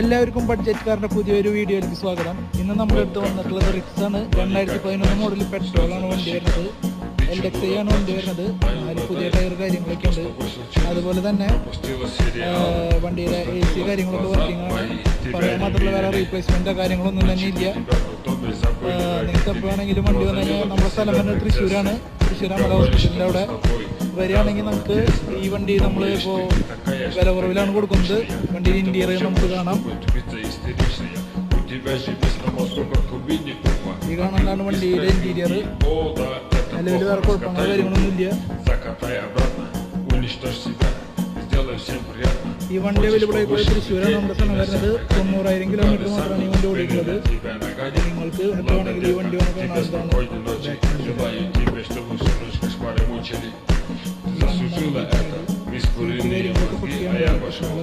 എല്ലാവർക്കും ബഡ്ജറ്റ് കാറിന്റെ പുതിയൊരു വീഡിയോയിലേക്ക് സ്വാഗതം. ഇന്ന് നമ്മളെടുത്ത് വന്നിട്ടുള്ളത് റിക്സാണ്. 2011 മോഡൽ പെട്രോളാണ് വണ്ടി വരുന്നത്. LXi ആണ് വണ്ടി വരുന്നത്. 4 പുതിയ ടയർ കാര്യങ്ങളൊക്കെ ഉണ്ട്. അതുപോലെ തന്നെ വണ്ടിയുടെ AC കാര്യങ്ങളൊക്കെ വർക്കിംഗ് ആണ്. പറയാൻ മാത്രമല്ല വേറെ റീപ്ലേസ്മെന്റോ കാര്യങ്ങളൊന്നും തന്നെ ഇല്ല. നിങ്ങൾക്ക് എപ്പോൾ വേണമെങ്കിലും വണ്ടി വന്നു കഴിഞ്ഞാൽ നമ്മുടെ സ്ഥലം തന്നെ തൃശ്ശൂരാണ്. തൃശ്ശൂർ അമല ഹോസ്പിറ്റലിൻ്റെ അവിടെ വരികയാണെങ്കിൽ നമുക്ക് ഈ വണ്ടി നമ്മൾ ഇപ്പോൾ വില കുറവിലാണ് കൊടുക്കുന്നത്. വണ്ടിയുടെ ഇന്റീരിയർ നമുക്ക് കാണാം. ഈ കാണുന്നതാണ് വണ്ടിയുടെ ഇന്റീരിയർ. നിലവിൽ വേറെ കുഴപ്പങ്ങളോ കാര്യങ്ങളൊന്നുമില്ല. ഈ വണ്ടി അവൈലബിൾ ആയിക്കോട്ടെ. തൃശ്ശൂരാണ് നമ്മുടെ സ്ഥലം വരുന്നത്. 90,000 കിലോമീറ്റർ മാത്രമാണ് ഈ വണ്ടി ഓടിക്കുന്നത്. നിങ്ങൾക്ക് എപ്പോൾ വേണമെങ്കിലും ഈ വണ്ടി വന്ന് കാണാവുന്നതാണ്.